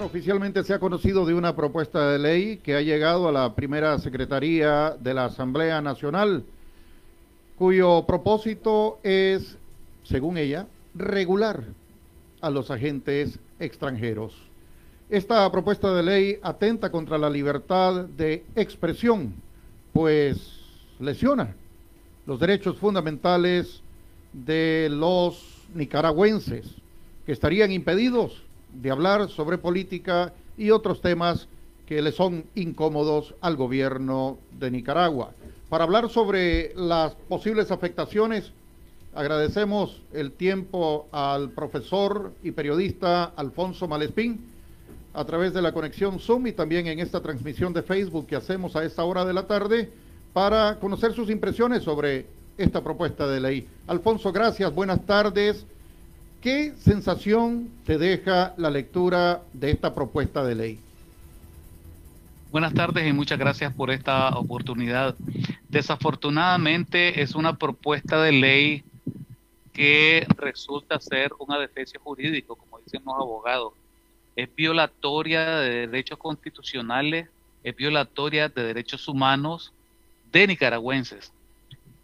Oficialmente se ha conocido de una propuesta de ley que ha llegado a la primera Secretaría de la Asamblea Nacional, cuyo propósito es, según ella, regular a los agentes extranjeros. Esta propuesta de ley atenta contra la libertad de expresión, pues lesiona los derechos fundamentales de los nicaragüenses, que estarían impedidos de hablar sobre política y otros temas que le son incómodos al gobierno de Nicaragua. Para hablar sobre las posibles afectaciones, agradecemos el tiempo al profesor y periodista Alfonso Malespín a través de la conexión Zoom y también en esta transmisión de Facebook que hacemos a esta hora de la tarde para conocer sus impresiones sobre esta propuesta de ley. Alfonso, gracias, buenas tardes. ¿Qué sensación te deja la lectura de esta propuesta de ley? Buenas tardes y muchas gracias por esta oportunidad. Desafortunadamente es una propuesta de ley que resulta ser un adefesio jurídico, como dicen los abogados. Es violatoria de derechos constitucionales, es violatoria de derechos humanos de nicaragüenses.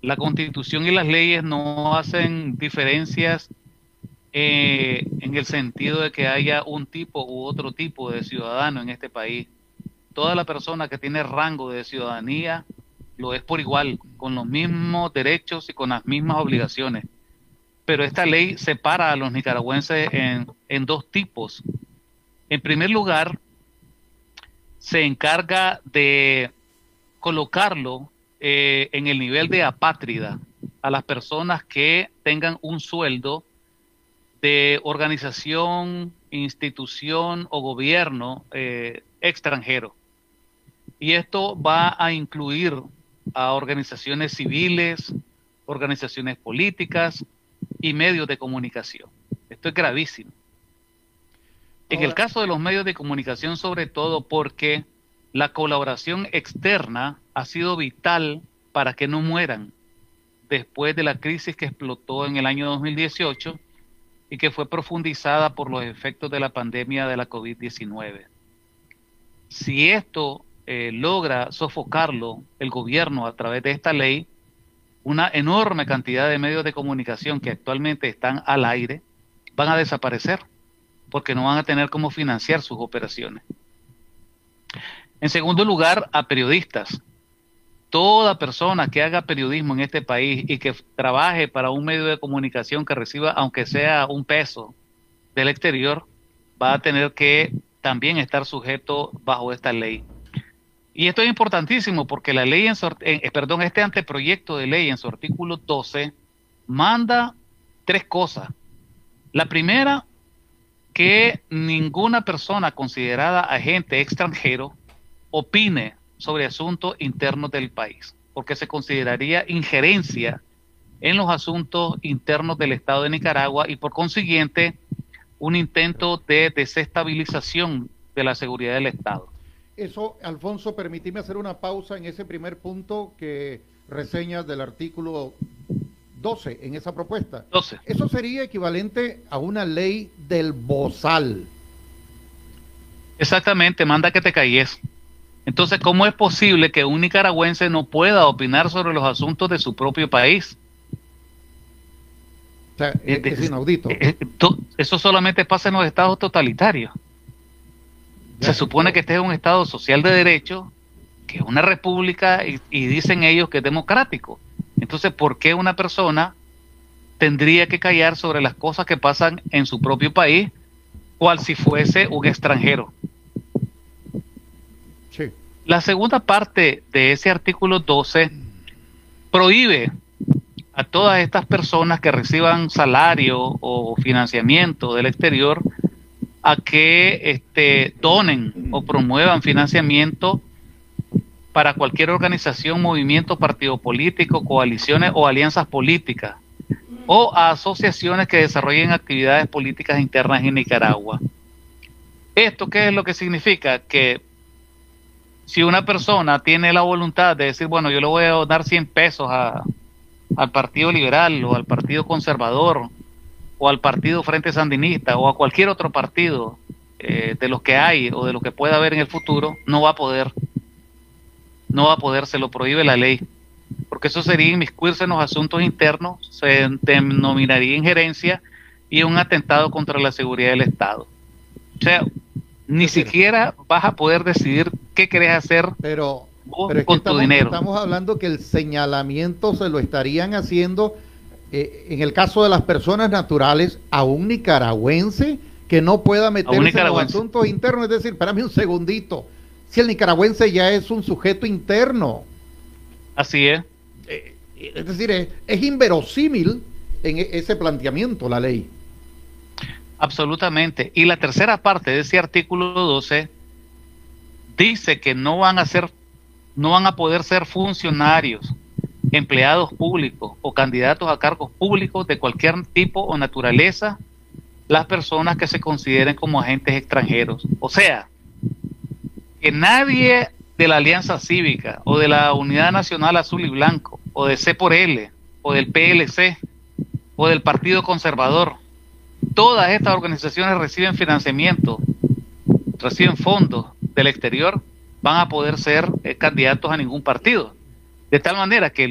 La Constitución y las leyes no hacen diferencias en el sentido de que haya un tipo u otro tipo de ciudadano en este país. Toda la persona que tiene rango de ciudadanía lo es por igual, con los mismos derechos y con las mismas obligaciones. Pero esta ley separa a los nicaragüenses en dos tipos. En primer lugar, se encarga de colocarlo en el nivel de apátrida a las personas que tengan un sueldo de organización, institución o gobierno extranjero. Y esto va a incluir a organizaciones civiles, organizaciones políticas y medios de comunicación. Esto es gravísimo. En el caso de los medios de comunicación, sobre todo porque la colaboración externa ha sido vital para que no mueran después de la crisis que explotó en el año 2018 y que fue profundizada por los efectos de la pandemia de la COVID-19. Si esto logra sofocarlo el gobierno a través de esta ley, una enorme cantidad de medios de comunicación que actualmente están al aire van a desaparecer porque no van a tener cómo financiar sus operaciones. En segundo lugar, a periodistas. Toda persona que haga periodismo en este país y que trabaje para un medio de comunicación que reciba, aunque sea un peso del exterior, va a tener que también estar sujeto bajo esta ley. Y esto es importantísimo porque la ley este anteproyecto de ley en su artículo 12 manda tres cosas. La primera, que ninguna persona considerada agente extranjero opine sobre asuntos internos del país, porque se consideraría injerencia en los asuntos internos del Estado de Nicaragua y por consiguiente un intento de desestabilización de la seguridad del Estado. Eso, Alfonso, permíteme hacer una pausa en ese primer punto que reseñas del artículo 12 en esa propuesta. 12. Eso sería equivalente a una ley del bozal. Exactamente, manda que te calles. Entonces, ¿cómo es posible que un nicaragüense no pueda opinar sobre los asuntos de su propio país? O sea, es inaudito. Eso solamente pasa en los estados totalitarios. Se supone que este es un estado social de derecho, que es una república y dicen ellos que es democrático. Entonces, ¿por qué una persona tendría que callar sobre las cosas que pasan en su propio país, cual si fuese un extranjero? Sí. La segunda parte de ese artículo 12 prohíbe a todas estas personas que reciban salario o financiamiento del exterior a que donen o promuevan financiamiento para cualquier organización, movimiento, partido político, coaliciones o alianzas políticas o a asociaciones que desarrollen actividades políticas internas en Nicaragua. ¿Esto qué es lo que significa? Que si una persona tiene la voluntad de decir, bueno, yo le voy a donar 100 pesos al Partido Liberal o al Partido Conservador o al Partido Frente Sandinista o a cualquier otro partido de los que hay o de lo que pueda haber en el futuro, no va a poder, se lo prohíbe la ley, porque eso sería inmiscuirse en los asuntos internos, se denominaría injerencia y un atentado contra la seguridad del Estado. O sea, ni siquiera vas a poder decidir qué querés hacer vos con tu dinero. Estamos hablando que el señalamiento se lo estarían haciendo, en el caso de las personas naturales, a un nicaragüense que no pueda meterse en los asuntos internos. Es decir, espérame un segundito, si el nicaragüense ya es un sujeto interno. Así es. Es decir, es inverosímil en ese planteamiento la ley. Absolutamente. Y la tercera parte de ese artículo 12 dice que no van a poder ser funcionarios, empleados públicos o candidatos a cargos públicos de cualquier tipo o naturaleza las personas que se consideren como agentes extranjeros. O sea, que nadie de la Alianza Cívica o de la Unidad Nacional Azul y Blanco o de C por L o del PLC o del Partido Conservador, todas estas organizaciones reciben financiamiento, reciben fondos del exterior, van a poder ser candidatos a ningún partido. De tal manera que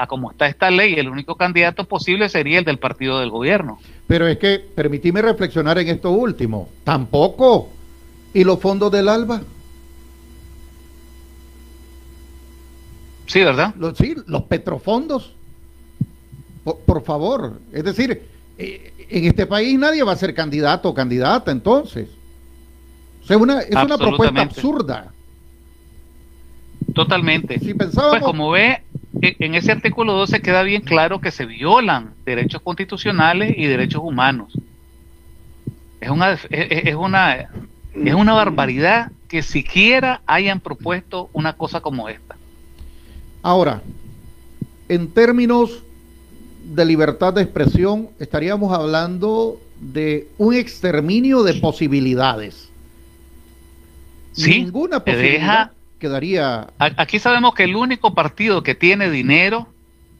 como está esta ley, el único candidato posible sería el del partido del gobierno. Pero es que, permitime reflexionar en esto último, tampoco. ¿Y los fondos del ALBA? Sí, ¿verdad? Los petrofondos. Por favor, es decir, en este país nadie va a ser candidato o candidata, entonces. O sea, es una propuesta absurda. Totalmente. Si pensábamos... Pues como ve, en ese artículo 12 queda bien claro que se violan derechos constitucionales y derechos humanos. Es una barbaridad que siquiera hayan propuesto una cosa como esta. Ahora, en términos de libertad de expresión, estaríamos hablando de un exterminio de posibilidades. Sí, ninguna posibilidad quedaría... Aquí sabemos que el único partido que tiene dinero,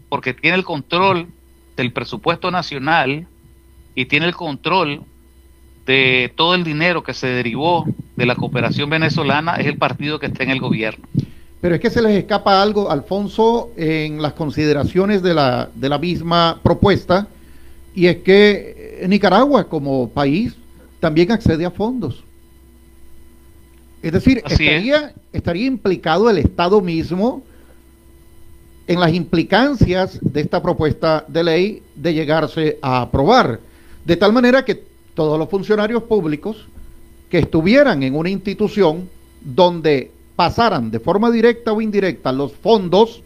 porque tiene el control del presupuesto nacional y tiene el control de todo el dinero que se derivó de la cooperación venezolana, es el partido que está en el gobierno. Pero es que se les escapa algo, Alfonso, en las consideraciones de la misma propuesta, y es que Nicaragua como país también accede a fondos. Es decir, estaría implicado el Estado mismo en las implicancias de esta propuesta de ley de llegarse a aprobar, de tal manera que todos los funcionarios públicos que estuvieran en una institución donde pasaran de forma directa o indirecta los fondos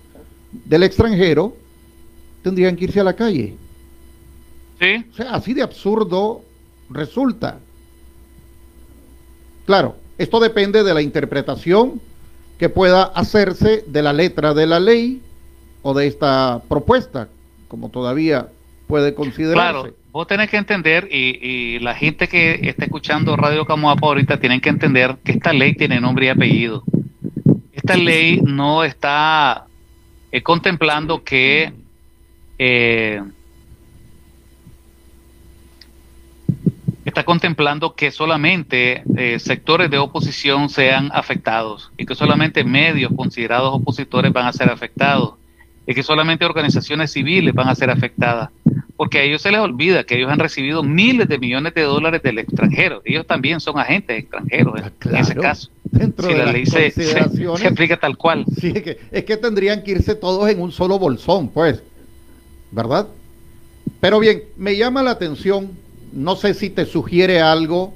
del extranjero, tendrían que irse a la calle. Sí. O sea, así de absurdo resulta. Claro, esto depende de la interpretación que pueda hacerse de la letra de la ley o de esta propuesta, como todavía puede considerarse. Claro, vos tenés que entender, y la gente que está escuchando Radio Camuapa ahorita tienen que entender que esta ley tiene nombre y apellido. Esta ley no está contemplando que solamente sectores de oposición sean afectados y que solamente medios considerados opositores van a ser afectados y que solamente organizaciones civiles van a ser afectadas, porque a ellos se les olvida que ellos han recibido miles de millones de dólares del extranjero. Ellos también son agentes extranjeros en ese caso. Dentro de la ley se aplica tal cual. Sí, es que tendrían que irse todos en un solo bolsón, pues, ¿verdad? Pero bien, me llama la atención, no sé si te sugiere algo,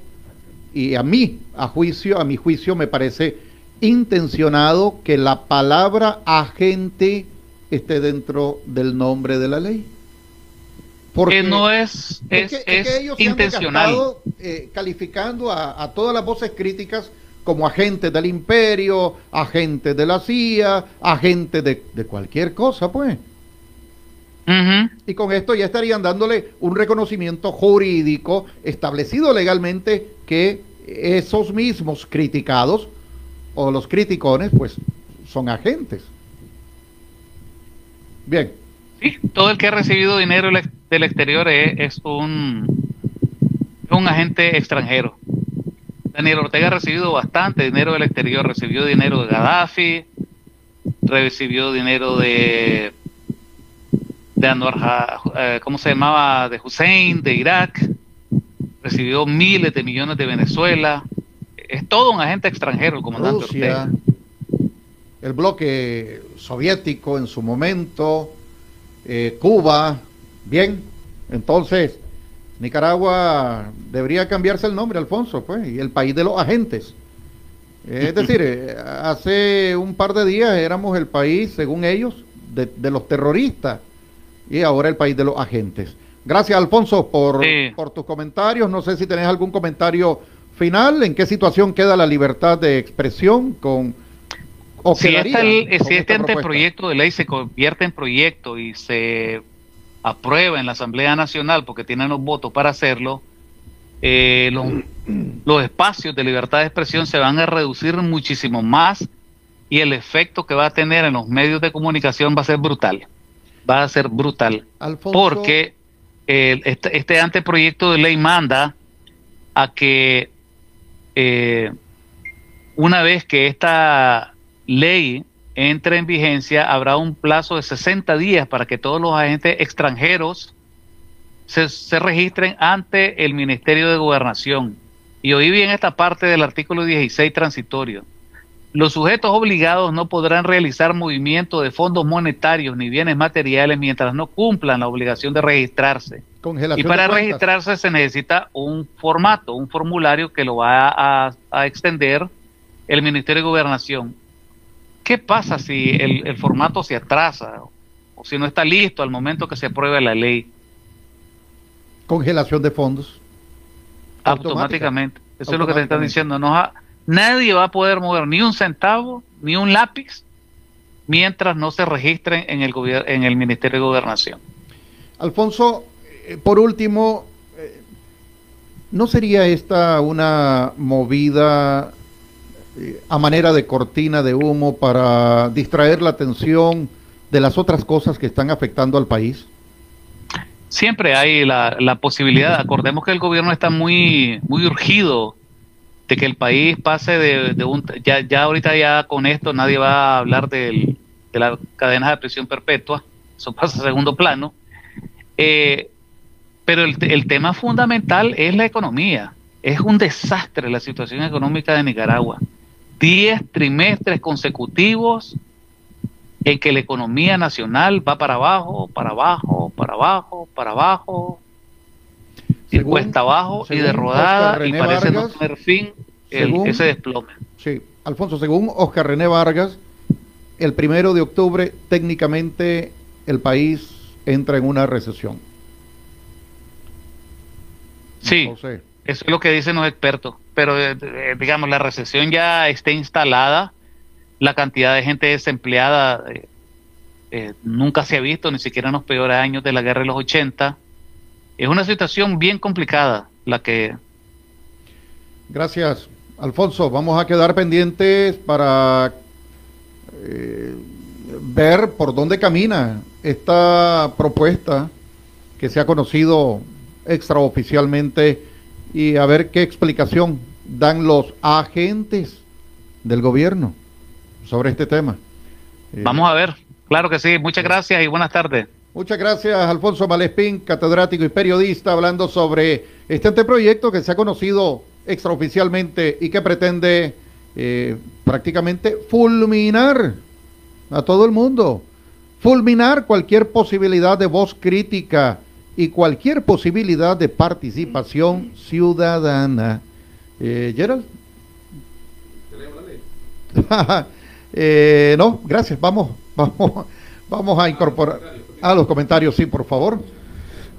y a mi juicio me parece intencionado que la palabra agente esté dentro del nombre de la ley. Porque no es ellos intencional. Calificando a todas las voces críticas como agentes del imperio, agentes de la CIA, agentes de cualquier cosa, pues. Y con esto ya estarían dándole un reconocimiento jurídico establecido legalmente que esos mismos criticados o los criticones pues son agentes. Bien. Sí, todo el que ha recibido dinero del exterior es un agente extranjero. Daniel Ortega ha recibido bastante dinero del exterior, recibió dinero de Gaddafi, recibió dinero de Anwar, ¿cómo se llamaba? De Hussein, de Irak, recibió miles de millones de Venezuela. Es todo un agente extranjero el comandante Rusia, Ortega. el bloque soviético en su momento, Cuba, bien, entonces Nicaragua debería cambiarse el nombre, Alfonso, pues, y el país de los agentes. Es decir, hace un par de días éramos el país, según ellos, de los terroristas, y ahora el país de los agentes. Gracias, Alfonso, por tus comentarios. No sé si tenés algún comentario final. ¿En qué situación queda la libertad de expresión si este anteproyecto de ley se convierte en proyecto y se aprueba en la Asamblea Nacional, porque tienen los votos para hacerlo, los espacios de libertad de expresión se van a reducir muchísimo más y el efecto que va a tener en los medios de comunicación va a ser brutal. Va a ser brutal. Alfonso, porque este anteproyecto de ley manda a que una vez que esta ley entre en vigencia, habrá un plazo de 60 días para que todos los agentes extranjeros se registren ante el Ministerio de Gobernación. Y oí bien esta parte del artículo 16 transitorio. Los sujetos obligados no podrán realizar movimiento de fondos monetarios ni bienes materiales mientras no cumplan la obligación de registrarse. Y para registrarse se necesita un formato, un formulario que lo va a extender el Ministerio de Gobernación. ¿Qué pasa si el formato se atrasa o si no está listo al momento que se apruebe la ley? Congelación de fondos. Automáticamente. Eso es lo que te están diciendo. Nadie va a poder mover ni un centavo, ni un lápiz, mientras no se registren en el Ministerio de Gobernación. Alfonso, por último, ¿no sería esta una movida a manera de cortina de humo para distraer la atención de las otras cosas que están afectando al país? Siempre hay la posibilidad. Acordemos que el gobierno está muy urgido de que el país pase de un... Ya ahorita ya con esto nadie va a hablar de las cadenas de prisión perpetua, eso pasa a segundo plano, pero el tema fundamental es la economía. Es un desastre la situación económica de Nicaragua. 10 trimestres consecutivos en que la economía nacional va para abajo, para abajo, para abajo, para abajo, y cuesta abajo y de rodada, y parece no tener fin ese desplome. Sí, Alfonso, según Oscar René Vargas, el 1 de octubre técnicamente el país entra en una recesión. Sí, entonces, eso es lo que dicen los expertos, pero digamos, la recesión ya está instalada, la cantidad de gente desempleada nunca se ha visto, ni siquiera en los peores años de la guerra de los 80. Es una situación bien complicada la que... Gracias, Alfonso. Vamos a quedar pendientes para ver por dónde camina esta propuesta que se ha conocido extraoficialmente y a ver qué explicación dan los agentes del gobierno sobre este tema. Vamos a ver, claro que sí. Muchas gracias y buenas tardes. Muchas gracias, Alfonso Malespín, catedrático y periodista, hablando sobre este anteproyecto que se ha conocido extraoficialmente y que pretende prácticamente fulminar a todo el mundo, fulminar cualquier posibilidad de voz crítica y cualquier posibilidad de participación ciudadana. Gerald. No, gracias. Vamos a incorporar a los comentarios, sí, por favor.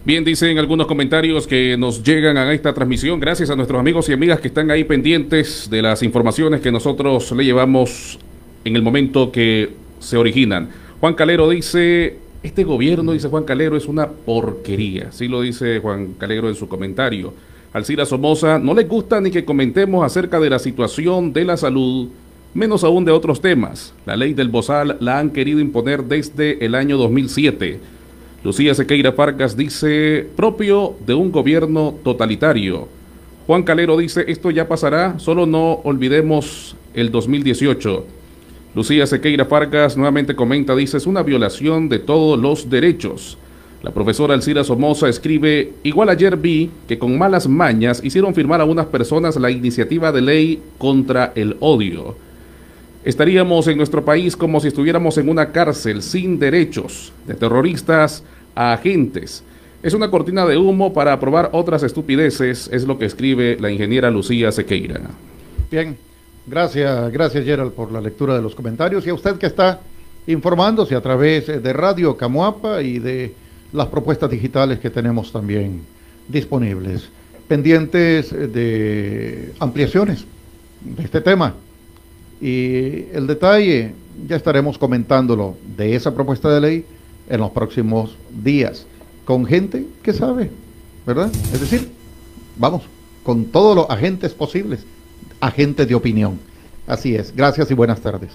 Bien, dicen algunos comentarios que nos llegan a esta transmisión, gracias a nuestros amigos y amigas que están ahí pendientes de las informaciones que nosotros le llevamos en el momento que se originan. Juan Calero dice, este gobierno, dice Juan Calero, es una porquería. Así lo dice Juan Calero en su comentario. Alcira Somoza, no les gusta ni que comentemos acerca de la situación de la salud, menos aún de otros temas. La ley del Bozal la han querido imponer desde el año 2007. Lucía Sequeira Fargas dice, propio de un gobierno totalitario. Juan Calero dice, esto ya pasará, solo no olvidemos el 2018. Lucía Sequeira Fargas nuevamente comenta, dice, es una violación de todos los derechos. La profesora Alcira Somoza escribe, igual ayer vi que con malas mañas hicieron firmar a unas personas la iniciativa de ley contra el odio. Estaríamos en nuestro país como si estuviéramos en una cárcel sin derechos, de terroristas a agentes. Es una cortina de humo para aprobar otras estupideces, es lo que escribe la ingeniera Lucía Sequeira. Bien, gracias Gerald por la lectura de los comentarios, y a usted que está informándose a través de Radio Camuapa y de las propuestas digitales que tenemos también disponibles, pendientes de ampliaciones de este tema. Y el detalle, ya estaremos comentándolo, de esa propuesta de ley en los próximos días, con gente que sabe, ¿verdad? Es decir, vamos, con todos los agentes posibles, agentes de opinión. Así es, gracias y buenas tardes.